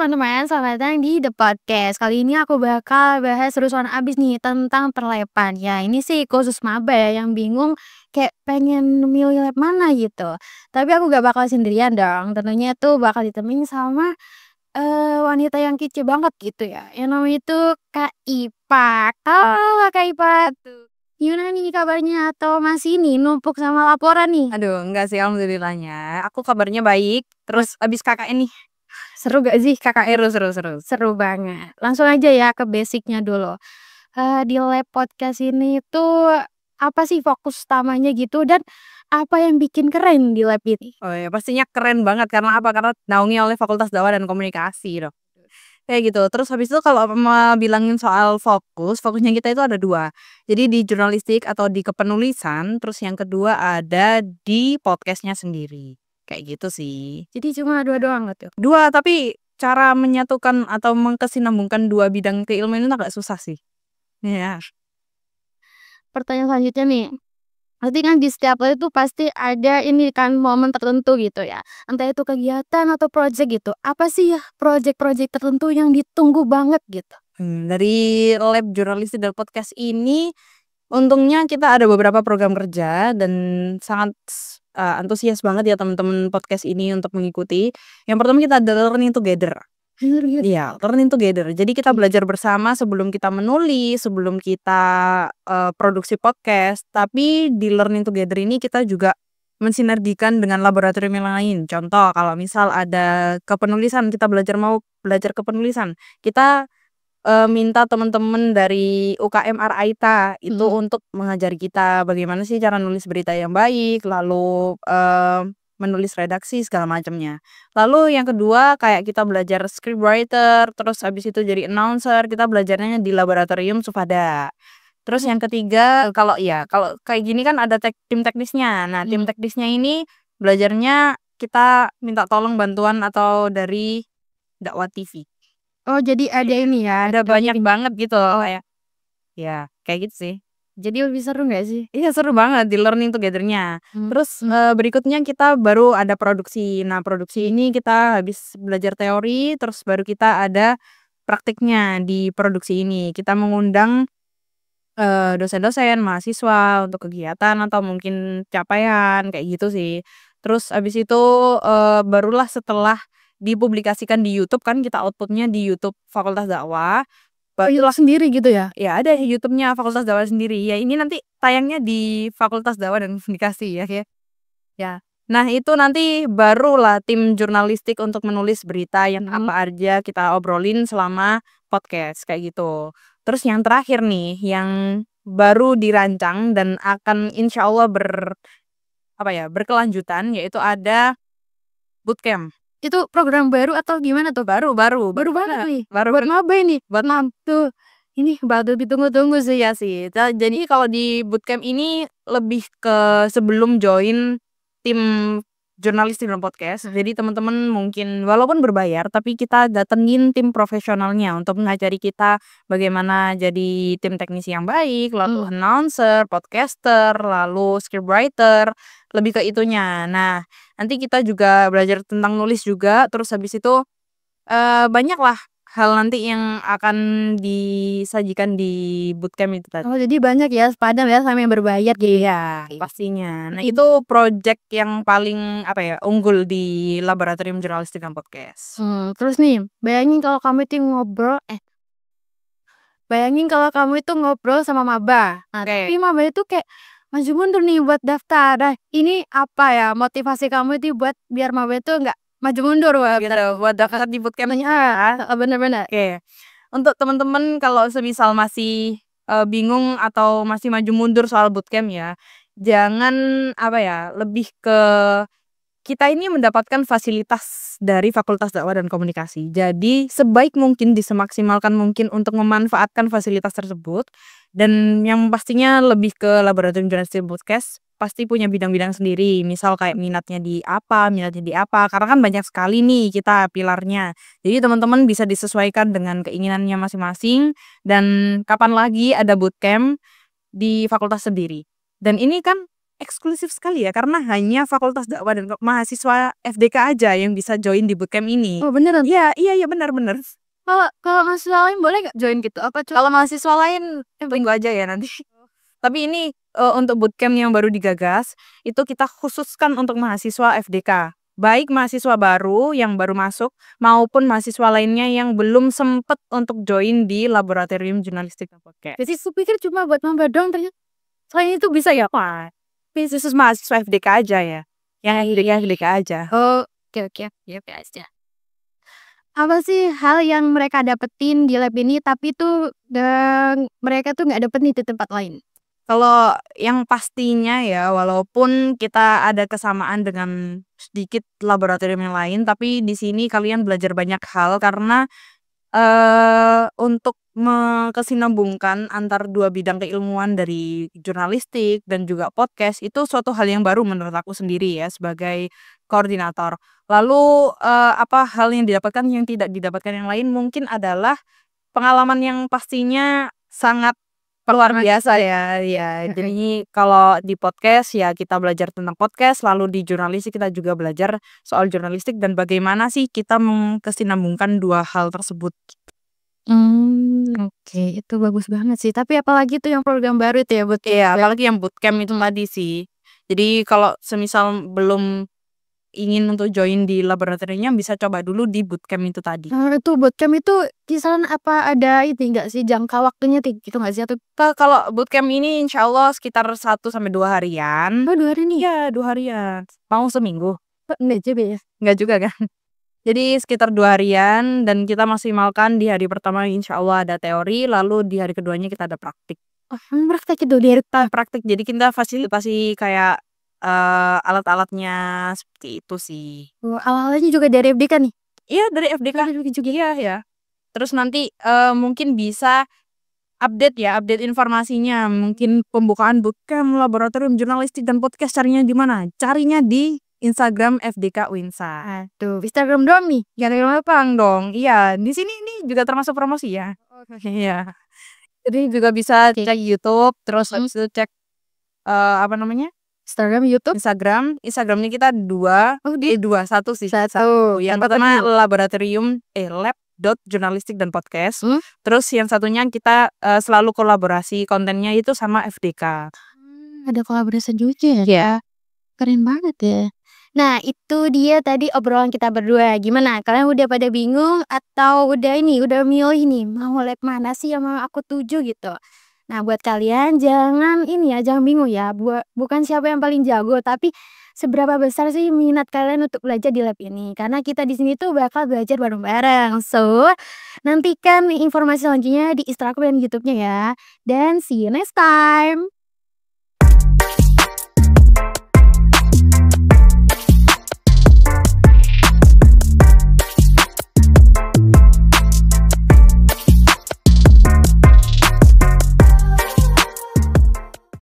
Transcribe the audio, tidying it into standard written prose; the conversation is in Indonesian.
teman-teman, selamat datang di The Podcast. Kali ini aku bakal bahas seru-seruan abis nih tentang perlepan. Ya ini sih khusus maba ya yang bingung kayak pengen milih lab mana gitu. Tapi aku gak bakal sendirian dong. Tentunya tuh bakal ditemenin sama wanita yang kece banget gitu ya. Yang namanya itu Kak Ipa. Halo Kak Ipa tuh. Gimana nih kabarnya? Atau masih nih numpuk sama laporan nih? Aduh, enggak sih alhamdulillahnya. Aku kabarnya baik. Terus abis KKN nih. Seru gak sih KKN? Seru. Seru banget. Langsung aja ya ke basicnya dulu. Di lab podcast ini tuh apa sih fokus utamanya gitu dan apa yang bikin keren di lab ini? Oh ya, pastinya keren banget karena apa? Karena naungi oleh Fakultas Dakwah dan Komunikasi dong. Kayak gitu. Terus habis itu kalau mau bilangin soal fokusnya kita itu ada dua. Jadi di jurnalistik atau di kepenulisan, terus yang kedua ada di podcastnya sendiri. Kayak gitu sih. Jadi cuma dua doang gitu. Dua, tapi cara menyatukan atau mengkesinambungkan dua bidang keilmuan itu agak susah sih. Ya. Pertanyaan selanjutnya nih. Berarti kan di setiap lab itu pasti ada ini kan momen tertentu gitu ya. Entah itu kegiatan atau project gitu. Apa sih ya project-project tertentu yang ditunggu banget gitu? Dari lab jurnalistik dan podcast ini untungnya kita ada beberapa program kerja dan sangat antusias banget ya teman-teman podcast ini untuk mengikuti. Yang pertama kita ada learning together. Iya, learning together. Jadi kita belajar bersama sebelum kita menulis, sebelum kita produksi podcast. Tapi di learning together ini kita juga mensinergikan dengan laboratorium yang lain. Contoh, kalau misal ada kepenulisan, kita mau belajar kepenulisan. Kita minta teman-teman dari UKM Ar-Aita itu untuk mengajari kita bagaimana sih cara nulis berita yang baik, lalu menulis redaksi segala macamnya. Lalu yang kedua kayak kita belajar scriptwriter, terus habis itu jadi announcer, kita belajarnya di laboratorium Sufada. Terus yang ketiga kalau kayak gini kan ada tim teknisnya. Nah, tim teknisnya ini belajarnya kita minta tolong bantuan atau dari Dakwah TV. Oh jadi ada ini ya. Ada banyak banget gitu loh kayak. Ya, kayak gitu sih. Jadi lebih seru gak sih? Iya seru banget di learning together-nya. Terus berikutnya kita baru ada produksi. Nah, produksi ini kita habis belajar teori, terus baru kita ada praktiknya di produksi ini. Kita mengundang dosen-dosen, mahasiswa untuk kegiatan atau mungkin capaian kayak gitu sih. Terus habis itu barulah setelah dipublikasikan di YouTube kan kita outputnya di YouTube Fakultas Dakwah. YouTube sendiri gitu ya? Ya ada YouTube-nya Fakultas Dakwah sendiri. Ya ini nanti tayangnya di Fakultas Dakwah dan Komunikasi ya. Ya. Nah, itu nanti barulah tim jurnalistik untuk menulis berita yang apa aja kita obrolin selama podcast kayak gitu. Terus yang terakhir nih yang baru dirancang dan akan insya Allah berkelanjutan yaitu ada bootcamp. Itu program baru atau gimana tuh? Baru banget nih. Buat maba ini. Buat tuh. Ini bakal ditunggu-tunggu sih. ya sih. Jadi kalau di bootcamp ini lebih ke sebelum join tim jurnalistik dan podcast. Jadi teman-teman mungkin walaupun berbayar tapi kita datengin tim profesionalnya untuk mengajari kita bagaimana jadi tim teknisi yang baik, lalu announcer, podcaster, lalu scriptwriter, lebih ke itunya. Nah, nanti kita juga belajar tentang nulis juga, terus habis itu banyak lah hal nanti yang akan disajikan di bootcamp itu tadi. Oh jadi banyak ya sepadan ya sama yang berbayar gitu. Iya, pastinya. Nah, itu project yang paling unggul di laboratorium jurnalistik dan podcast. Terus nih, bayangin kalau kamu itu ngobrol sama maba. Nah, tapi maba itu kayak maju mundur nih buat daftar. Nah, ini apa ya motivasi kamu itu buat biar maba itu nggak maju mundur Buat daftar di bootcamp. Bener-bener. Oke. Untuk teman-teman kalau semisal masih bingung atau masih maju mundur soal bootcamp ya, jangan lebih ke kita ini mendapatkan fasilitas dari Fakultas Dakwah dan Komunikasi. Jadi sebaik mungkin disemaksimalkan mungkin untuk memanfaatkan fasilitas tersebut dan yang pastinya lebih ke laboratorium jurnalistik podcast pasti punya bidang-bidang sendiri. Misal kayak minatnya di apa karena kan banyak sekali nih kita pilarnya. Jadi teman-teman bisa disesuaikan dengan keinginannya masing-masing dan kapan lagi ada bootcamp di fakultas sendiri. Dan ini kan eksklusif sekali ya, karena hanya Fakultas Dakwah dan mahasiswa FDK aja yang bisa join di bootcamp ini. Oh, beneran? Iya iya iya, benar benar. Kalau mahasiswa lain boleh nggak join gitu? Apa Kalau mahasiswa lain tunggu aja ya nanti. Tapi ini, untuk bootcamp yang baru digagas, itu kita khususkan untuk mahasiswa FDK. Baik mahasiswa baru yang baru masuk, maupun mahasiswa lainnya yang belum sempet untuk join di Laboratorium Jurnalistik dan Podcast. Jadi aku pikir cuma buat maba doang, ternyata selain itu bisa ya? Wah, tapi khusus mahasiswa FDK aja ya, yang FDK aja. Oh, oke. Ya aja. Apa sih hal yang mereka dapetin di lab ini tapi tuh mereka tuh nggak dapet nih di tempat lain? Kalau yang pastinya ya, walaupun kita ada kesamaan dengan sedikit laboratorium yang lain, tapi di sini kalian belajar banyak hal karena, untuk kesinambungkan antar dua bidang keilmuan dari jurnalistik dan juga podcast, itu suatu hal yang baru menurut aku sendiri ya, sebagai koordinator. Lalu, apa hal yang didapatkan yang tidak didapatkan yang lain mungkin adalah pengalaman yang pastinya sangat luar biasa ya, ya. Jadi kalau di podcast ya kita belajar tentang podcast, lalu di jurnalistik kita juga belajar soal jurnalistik dan bagaimana sih kita kesinambungkan dua hal tersebut. Oke, itu bagus banget sih. Tapi apalagi tuh yang program baru itu ya buat Iya, apalagi yang bootcamp itu tadi sih. Jadi kalau semisal belum ingin untuk join di laboratoriumnya bisa coba dulu di bootcamp itu tadi. Itu bootcamp itu kisaran apa ada ini nggak sih jangka waktunya gitu nggak sih? Atau Kalau bootcamp ini insya Allah sekitar 1-2 harian. 2 hari nih? Iya 2 harian. Mau seminggu? Enggak juga ya? Enggak juga kan? Jadi sekitar 2 harian dan kita maksimalkan di hari pertama insya Allah ada teori, lalu di hari keduanya kita ada praktik. Oh, praktek itu dari Praktik jadi kita fasilitasi kayak, alat-alatnya seperti itu sih. awalnya juga dari FDK nih? Iya dari FDK. Juga. Iya ya. Terus nanti, mungkin bisa update informasinya, mungkin pembukaan bootcamp Laboratorium Jurnalistik dan Podcast carinya di mana? Carinya di Instagram FDK Winsa. Aduh, Instagram doang nih? Instagram doang dong. Iya, di sini ini juga termasuk promosi ya. Iya. Jadi juga bisa cek YouTube, terus habis itu cek, apa namanya? Instagram, YouTube? Instagramnya kita 2, 1 sih. 1. Yang pertama lab.jurnalistik dan podcast. Terus yang satunya kita, selalu kolaborasi kontennya itu sama FDK. Ada kolaborasi juga ya? Keren banget ya. Nah, itu dia tadi obrolan kita berdua. Gimana? Kalian udah pada bingung atau udah milih nih mau lab mana sih yang mau aku tuju gitu? Nah, buat kalian jangan bingung ya. Bukan siapa yang paling jago, tapi seberapa besar sih minat kalian untuk belajar di lab ini? Karena kita di sini tuh bakal belajar bareng-bareng. So, nantikan informasi selanjutnya di Instagram dan YouTube-nya ya. Dan see you next time.